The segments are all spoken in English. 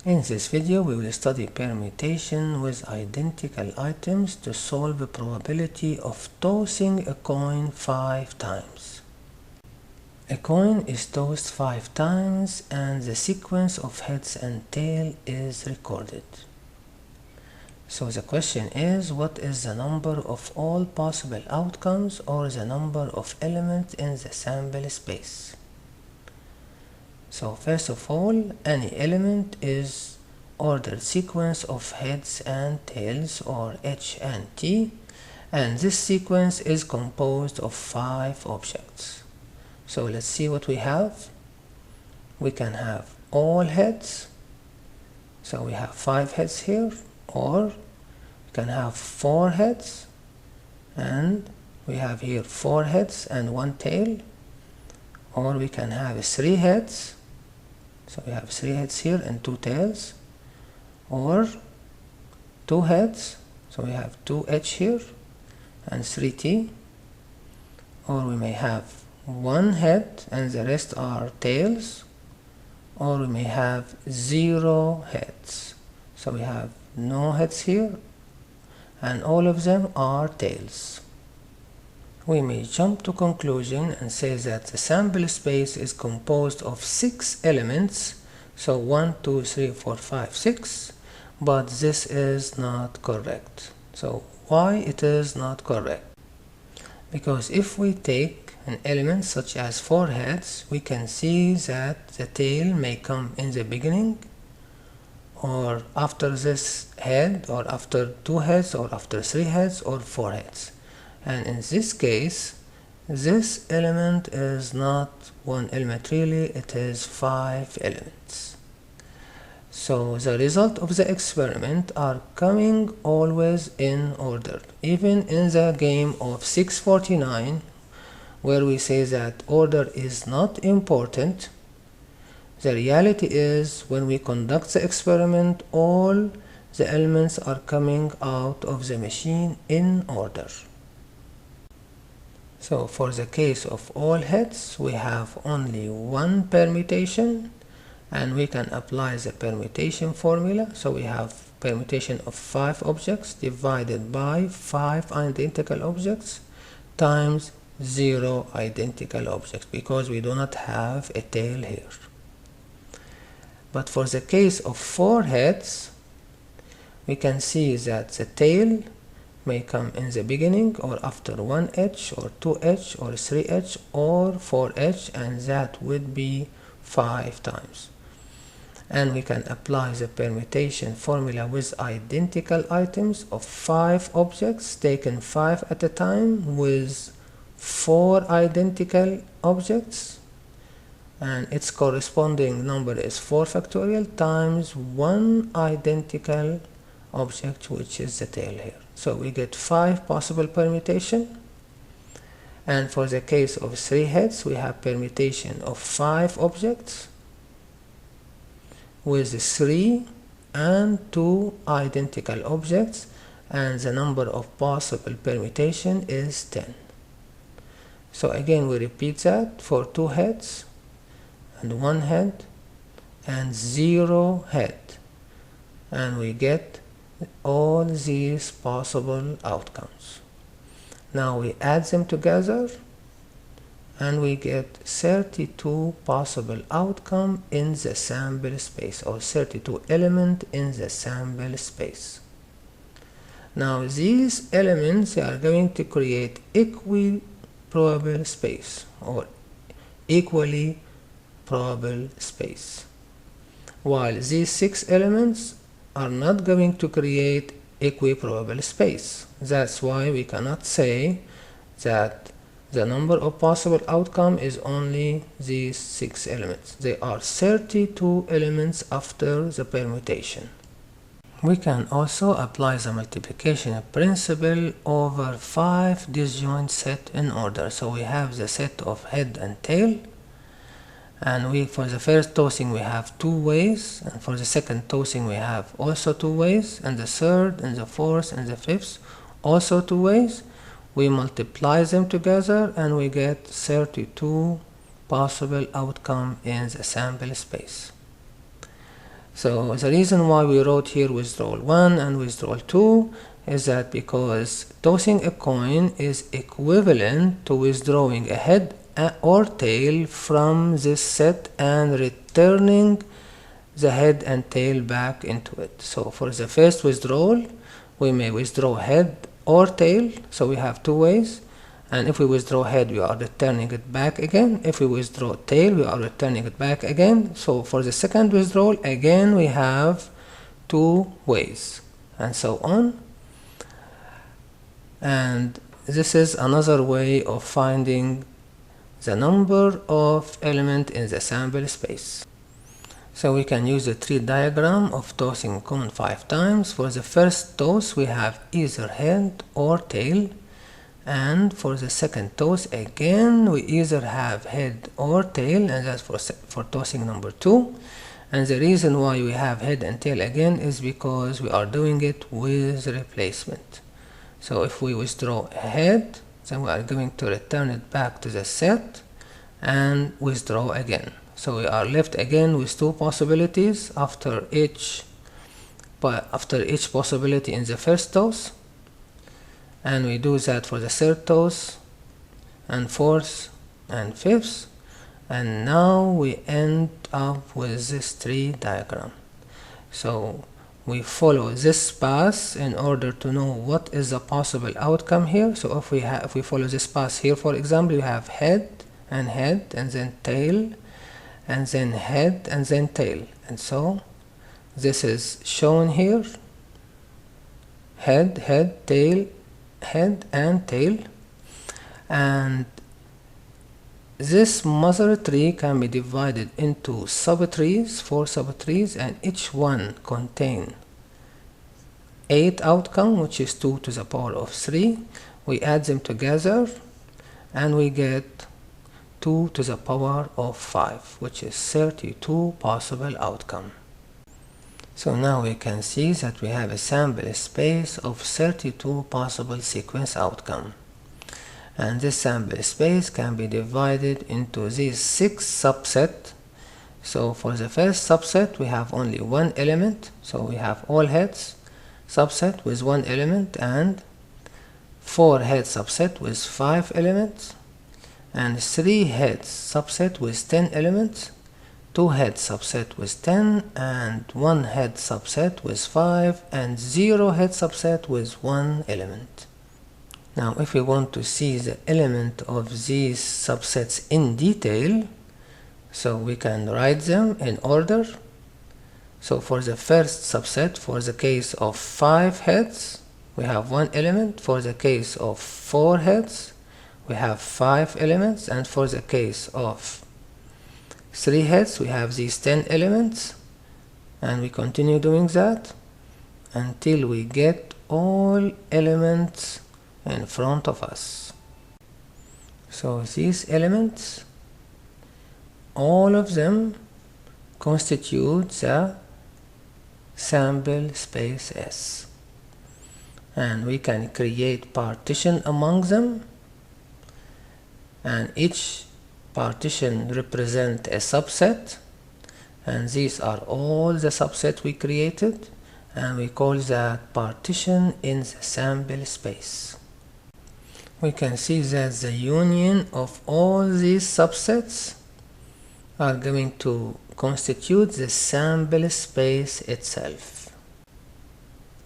In this video, we will study permutation with identical items to solve the probability of tossing a coin 5 times. A coin is tossed 5 times and the sequence of heads and tail is recorded. So the question is, what is the number of all possible outcomes or the number of elements in the sample space? So first of all, any element is ordered sequence of heads and tails, or H and T, and this sequence is composed of 5 objects. So let's see what we have. We can have all heads, so we have 5 heads here, or we can have 4 heads, and we have here 4 heads and 1 tail, or we can have 3 heads. So we have 3 heads here and 2 tails, or 2 heads, so we have 2H here and 3T, or we may have 1 head and the rest are tails, or we may have 0 heads, so we have no heads here and all of them are tails. We may jump to conclusion and say that the sample space is composed of 6 elements, so 1, 2, 3, 4, 5, 6, but this is not correct. So why it is not correct? Because if we take an element such as 4 heads, we can see that the tail may come in the beginning, or after this head, or after 2 heads, or after 3 heads, or 4 heads. And in this case, this element is not 1 element really, it is 5 elements. So the result of the experiment are coming always in order. Even in the game of 649, where we say that order is not important, the reality is when we conduct the experiment, all the elements are coming out of the machine in order. So for the case of all heads, we have only 1 permutation, and we can apply the permutation formula. So we have permutation of 5 objects divided by 5 identical objects times 0 identical objects, because we do not have a tail here. But for the case of 4 heads, we can see that the tail may come in the beginning, or after 1H, or 2H, or 3H, or 4H, and that would be 5 times. And we can apply the permutation formula with identical items of 5 objects taken 5 at a time with 4 identical objects, and its corresponding number is 4 factorial times 1 identical object, which is the tail here. So we get 5 possible permutation. And for the case of 3 heads, we have permutation of 5 objects with 3 and 2 identical objects, and the number of possible permutation is 10. So again we repeat that for 2 heads and 1 head and 0 head, and we get all these possible outcomes. Now we add them together and we get 32 possible outcomes in the sample space, or 32 elements in the sample space. Now these elements are going to create equiprobable space, or equally probable space, while these 6 elements are not going to create equiprobable space. That's why we cannot say that the number of possible outcomes is only these 6 elements. There are 32 elements after the permutation. We can also apply the multiplication principle over 5 disjoint sets in order. So we have the set of head and tail, and for the first tossing we have 2 ways, and for the second tossing we have also 2 ways, and the third and the fourth and the fifth also 2 ways. We multiply them together and we get 32 possible outcomes in the sample space. So the reason why we wrote here withdrawal 1 and withdrawal 2 is that because tossing a coin is equivalent to withdrawing a head or tail from this set and returning the head and tail back into it. So for the first withdrawal, we may withdraw head or tail, so we have two ways. And if we withdraw head, we are returning it back again. If we withdraw tail, we are returning it back again. So for the second withdrawal, again we have two ways, and so on. And this is another way of finding the number of elements in the sample space. So we can use the tree diagram of tossing coin 5 times. For the first toss, we have either head or tail. And for the second toss, again, we either have head or tail, and that's for tossing number 2. And the reason why we have head and tail again is because we are doing it with replacement. So if we withdraw a head, then we are going to return it back to the set and withdraw again. So we are left again with two possibilities after each possibility in the first toss. And we do that for the third toss and fourth and fifth, and now we end up with this tree diagram. So we follow this path in order to know what is the possible outcome here. So if we follow this path here, for example, we have head and then tail, and then head and then tail, and so this is shown here: head, tail, head and tail. And this mother tree can be divided into subtrees, 4 subtrees, and each one contain 8 outcomes, which is 2 to the power of 3. We add them together and we get 2 to the power of 5, which is 32 possible outcomes. So now we can see that we have a sample space of 32 possible sequence outcomes. And this sample space can be divided into these 6 subsets. So for the first subset, we have only one element. So we have all heads subset with one element, and 4 head subset with 5 elements, and 3 heads subset with 10 elements, 2 head subset with 10, and 1 head subset with 5, and 0 head subset with 1 element. Now if we want to see the element of these subsets in detail, so we can write them in order. So for the first subset, for the case of 5 heads, we have 1 element. For the case of 4 heads, we have 5 elements, and for the case of 3 heads, we have these 10 elements, and we continue doing that until we get all elements in front of us. So these elements, all of them constitute the sample space S, and we can create partition among them, and each partition represent a subset, and these are all the subsets we created, and we call that partition in the sample space. We can see that the union of all these subsets are going to constitute the sample space itself.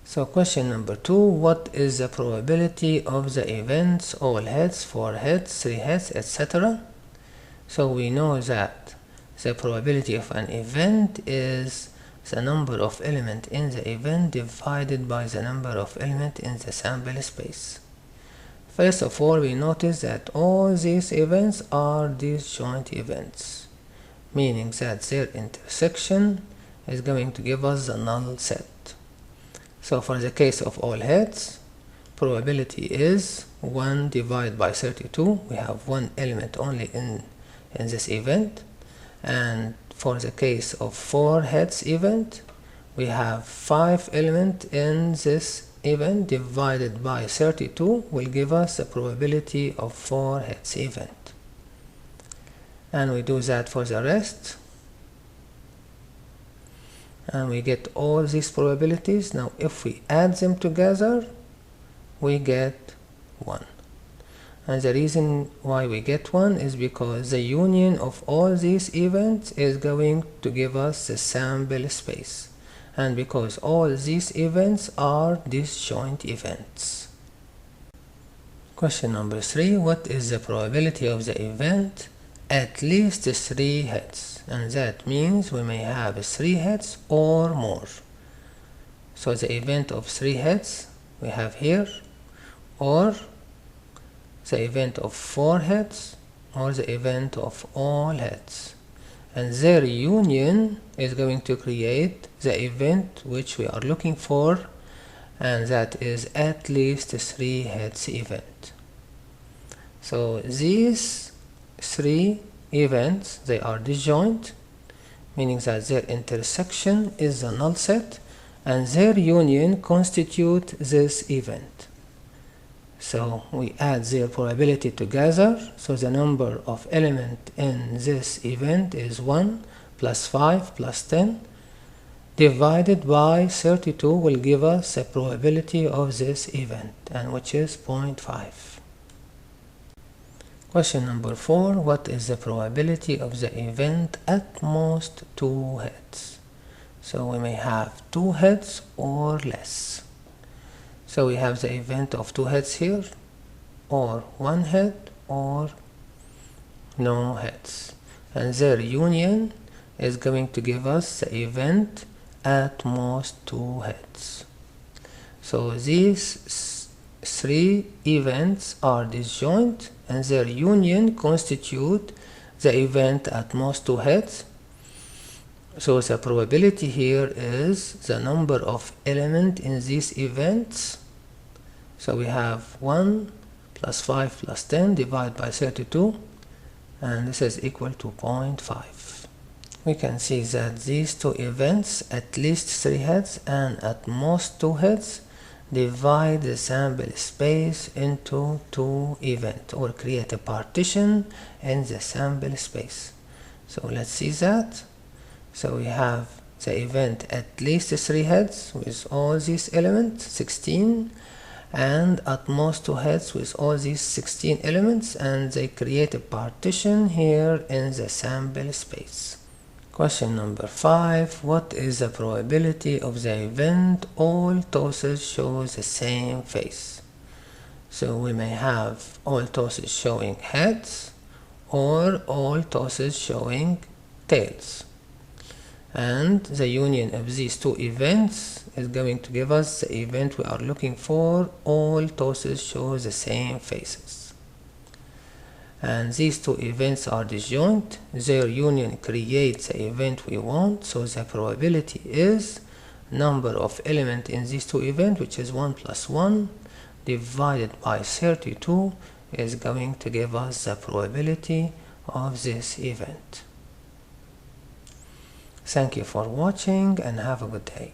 So question number 2, what is the probability of the events all heads, 4 heads, 3 heads, etc.? So we know that the probability of an event is the number of elements in the event divided by the number of elements in the sample space. First of all, we notice that all these events are disjoint events, meaning that their intersection is going to give us the null set. So for the case of all heads, probability is 1 divided by 32. We have 1 element only in this event. And for the case of 4 heads event, we have 5 elements in this event divided by 32 will give us the probability of 4 heads event. And we do that for the rest. and we get all these probabilities. Now if we add them together, we get 1. And the reason why we get 1 is because the union of all these events is going to give us the sample space, and because all these events are disjoint events. Question number 3. What is the probability of the event at least 3 heads? And that means we may have 3 heads or more. So the event of 3 heads we have here, or the event of 4 heads, or the event of all heads, and their union is going to create the event which we are looking for, and that is at least 3 heads event. So these 3 events, they are disjoint, meaning that their intersection is the null set, and their union constitute this event. So we add their probability together, so the number of elements in this event is 1 plus 5 plus 10 divided by 32 will give us the probability of this event, and which is 0.5. Question number 4. What is the probability of the event at most 2 heads? So we may have 2 heads or less. So we have the event of 2 heads here, or 1 head, or no heads, and their union is going to give us the event at most 2 heads. So these 3 events are disjoint, and their union constitute the event at most 2 heads. So the probability here is the number of elements in these events. So we have 1 plus 5 plus 10 divided by 32, and this is equal to 0.5. We can see that these 2 events, at least 3 heads and at most 2 heads, divide the sample space into 2 events, or create a partition in the sample space. So let's see that. So we have the event at least 3 heads with all these elements, 16, and at most 2 heads with all these 16 elements, and they create a partition here in the sample space. Question number 5. What is the probability of the event all tosses show the same face? So we may have all tosses showing heads, or all tosses showing tails, and the union of these 2 events is going to give us the event we are looking for. All tosses show the same faces, and these 2 events are disjoint. Their union creates the event we want, so the probability is number of elements in these 2 events, which is 1 plus 1 divided by 32, is going to give us the probability of this event. Thank you for watching, and have a good day.